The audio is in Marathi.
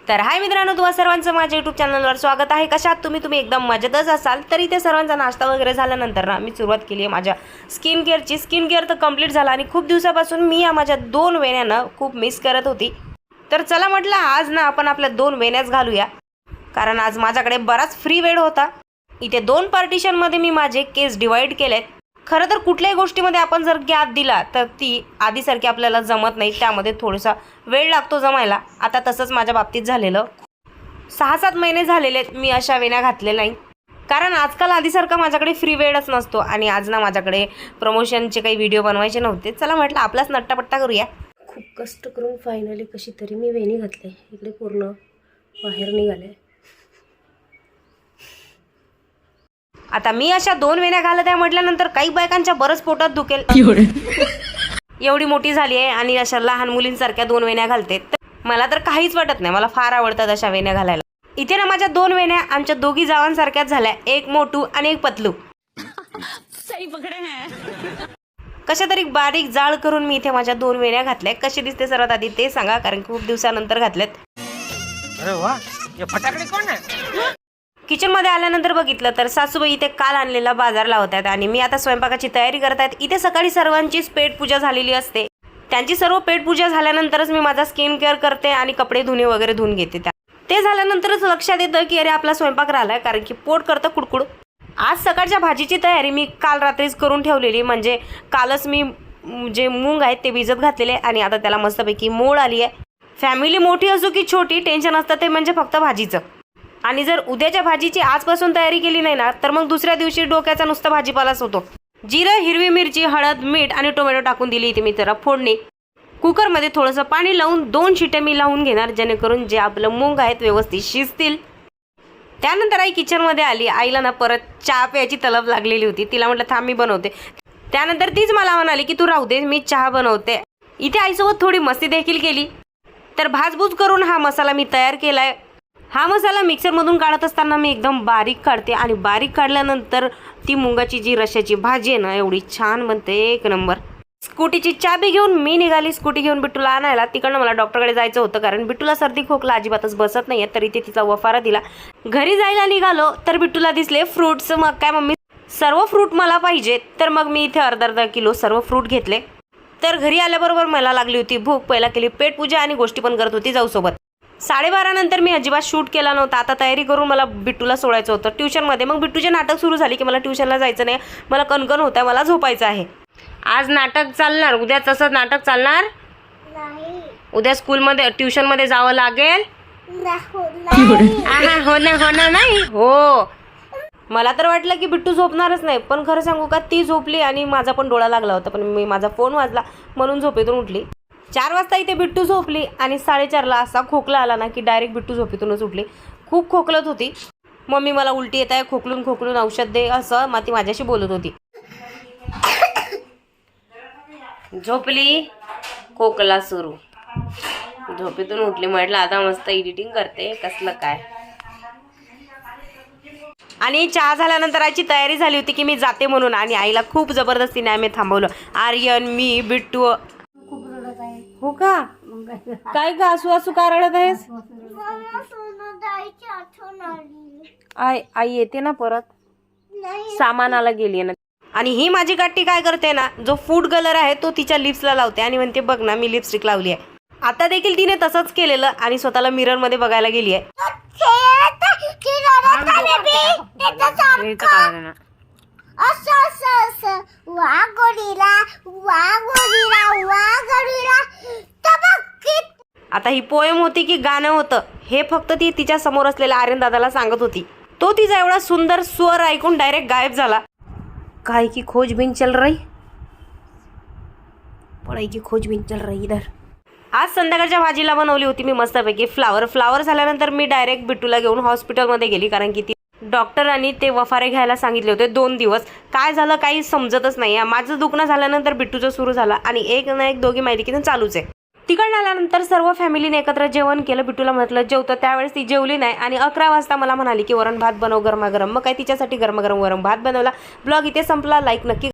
तर हाय मित्रांनो, तुम्हा सर्वांचं माझ्या यूट्यूब चॅनलवर स्वागत आहे। कशात तुम्ही एकदम मजेतच असाल। तर इथे सर्वांचा नाश्ता वगैरे झाल्यानंतर ना मी सुरुवात केली आहे माझ्या स्किन केअरची। स्किन केअर तर कंप्लीट झाला आणि खूप दिवसापासून मी या माझ्या 2 वेण्यांना खूप मिस करत होती। तर चला म्हटलं आज ना आपण आपल्या 2 वेण्याच घालूया, कारण आज माझ्याकडे बराच फ्री वेळ होता। इथे 2 पार्टिशनमध्ये मी माझे केस डिवाइड केलेत। खरं तर कुठल्याही गोष्टीमध्ये आपण जर गॅप दिला तर ती आधीसारखी आपल्याला जमत नाही, त्यामध्ये थोडासा वेळ लागतो जमायला। आता तसंच माझ्या बाबतीत झालेलं। 6-7 महिने झालेले मी अशा वेण्या घातले नाही, कारण आजकाल आधीसारखा माझ्याकडे फ्री वेळच नसतो आणि आज ना माझ्याकडे प्रमोशनचे काही व्हिडिओ बनवायचे नव्हते। चला म्हटलं आपलाच नट्टापट्टा करूया। खूप कष्ट करून फायनली कशी तरी मी वेणी घातले। इकडे पूर्ण बाहेर निघाले। आता मी अशा 2 वेण्या घालत आहे म्हटल्यानंतर काही बायकांच्या बरंच पोटात दुखेल। एवढी मोठी झाली आहे आणि अशा लहान मुलींसारख्या 2 वेण्या घालते। मला तर काहीच वाटत नाही, मला फार आवडतात अशा वेण्या घालायला। इथे ना माझ्या 2 वेण्या आमच्या दोघी जावांसारख्याच झाल्या, एक मोठू आणि एक पतलू। सही पकडे हैं। कशा तरी बारीक जाळ करून मी इथे माझ्या 2 वेण्या घातल्या। कशी दिसते सर्वात आधी ते सांगा, कारण खूप दिवसानंतर घातल्यात। अरे वाह, ये फटाकडे कोण आहे? किचन मध्ये आल्यानंतर बघितलं तर सासूबाई इथे काल आणलेला बाजार लावतात आणि मी आता स्वयंपाकाची तयारी करत आहेत। इथे सकाळी सर्वांचीच पेट पूजा झालेली असते। त्यांची सर्व पेट पूजा झाल्यानंतरच मी माझा स्किन केअर करते आणि कपडे धुणे वगैरे धुवून घेते। ते झाल्यानंतरच लक्षात येतं की अरे आपला स्वयंपाक राहिलाय, कारण की पोट करतं कुडकुड। आज सकाळच्या भाजीची तयारी मी काल रात्रीच करून ठेवलेली, म्हणजे कालच मी जे मूग आहेत ते भिजत घातलेले आणि आता त्याला मस्तपैकी मोड आली आहे। फॅमिली मोठी असो की छोटी, टेन्शन असतं ते म्हणजे फक्त भाजीचं। आणि जर उद्याच्या भाजीची आजपासून तयारी केली नाही ना तर मग दुसऱ्या दिवशी डोक्याचा नुसता भाजीपालाच होतो। जिरं, हिरवी मिरची, हळद, मीठ आणि टोमॅटो टाकून दिली इथे मी जरा फोडणी। कुकरमध्ये थोडंसं पाणी लावून 2 शिट्या मी लावून घेणार, जेणेकरून जे आपलं मूग आहेत व्यवस्थित शिजतील। त्यानंतर आई किचनमध्ये आली। आईला ना परत चहा प्यायची तलब लागलेली होती। तिला म्हटलं थांब मी बनवते। त्यानंतर तीच मला म्हणाली की तू राहू दे, मी चहा बनवते। इथे आईसोबत थोडी मस्ती देखील केली। तर भाजबूज करून हा मसाला मी तयार केलाय। हा मसाला मिक्सरमधून काढत असताना मी एकदम बारीक काढते आणि बारीक काढल्यानंतर ती मुंगाची जी रश्याची भाजी आहे ना एवढी छान बनते, एक नंबर। स्कूटीची चाबी घेऊन मी निघाली स्कूटी घेऊन बिट्टूला आणायला। तिकडनं मला डॉक्टरकडे जायचं होतं, कारण बिट्टूला सर्दी खोकला अजिबातच बसत नाहीये। तर इथे तिचा वफारा दिला। घरी जायला निघालो तर बिट्टूला दिसले फ्रूट्स। मग काय मम्मी सर्व फ्रूट मला पाहिजे, तर मग मी इथे अर्धा किलो सर्व फ्रूट घेतले। तर घरी आल्याबरोबर मला लागली होती भूक। पहिला केली पेट पूजा आणि गोष्टी पण करत होती जाऊसोबत। 12:30 नंतर मी अजिबात शूट केला नव्हता। आता तयारी करून मला बिट्टूला सोडायचं होतं ट्युशनमध्ये। मग बिट्टूचे नाटक सुरू झाली की मला ट्युशनला जायचं नाही, मला कणकण होतं, मला झोपायचं आहे। आज नाटक चालणार, उद्या तसंच नाटक चालणार नाही। उद्या स्कूलमध्ये ट्युशनमध्ये जावं लागेल। होणार नाही हो। मला तर वाटलं की बिट्टू झोपणारच नाही, पण खरं सांगू का ती झोपली आणि माझा पण डोळा लागला होता, पण मी माझा फोन वाजला म्हणून झोपेतून उठली। 4 वाजता इथे बिट्टू झोपली आणि 4:30ला असा खोकला आला ना की डायरेक्ट बिट्टू झोपेतूनच उठली। खूप खोकलत होती। मम्मी मला उलटी येत आहे, खोकलून औषध दे असं मग ती माझ्याशी बोलत होती। झोपली, खोकला सुरू, झोपेतून उठली। म्हटलं आता मस्त एडिटिंग करते, कसलं काय। आणि चहा झाल्यानंतर आईची तयारी झाली होती की मी जाते म्हणून, आणि आईला खूप जबरदस्तीने आम्ही थांबवलं। आर्यन, मी, बिट्टू। खूप रडत आहे। हो का? काय का असू का रडत आहेस? मला सोनूताईची आठवण आली। आई येते ना परत, नाही सामानाला गेली ना। आणि ही माझी काठी काय करते ना, जो फूड कलर आहे तो तिच्या लिप्सला लावते आणि म्हणते बघ ना मी लिपस्टिक लावली आहे। आता देखील तिने तसंच केलेलं आणि स्वतःला मिरर मध्ये बघायला गेली आहे। आता ही पोएम होती की गाणं होतं हे फक्त ती तिच्या समोर असलेल्या आर्यन दादाला सांगत होती। तो तिचा एवढा सुंदर स्वर ऐकून डायरेक्ट गायब झाला। काय की खोजबीन चल रही, पढ़ाई की खोजबीन चल रही इधर। आज संध्याकाळच्या भाजीला बनवली होती मी मस्तपैकी फ्लावर झाल्यानंतर मी डायरेक्ट बिट्टूला घेऊन हॉस्पिटलमध्ये गेली, कारण की ती डॉक्टरांनी ते वफारे घ्यायला सांगितले होते 2 दिवस। काय झालं काही समजतच नाही। माझं दुखणं झाल्यानंतर बिट्टूचं सुरू झालं आणि एक ना एक दोघी माहिती चालूच आहे। तिकडनं आल्यानंतर सर्व फॅमिलीने एकत्र जेवण केलं। बिट्टूला म्हटलं जेवतं, त्यावेळेस ती जेवली नाही आणि 11 वाजता मला म्हणाली की वरण भात बनव गरमागरम। मग काय तिच्यासाठी गरमागरम वरण भात बनवला। ब्लॉग इथे संपला। लाईक नक्की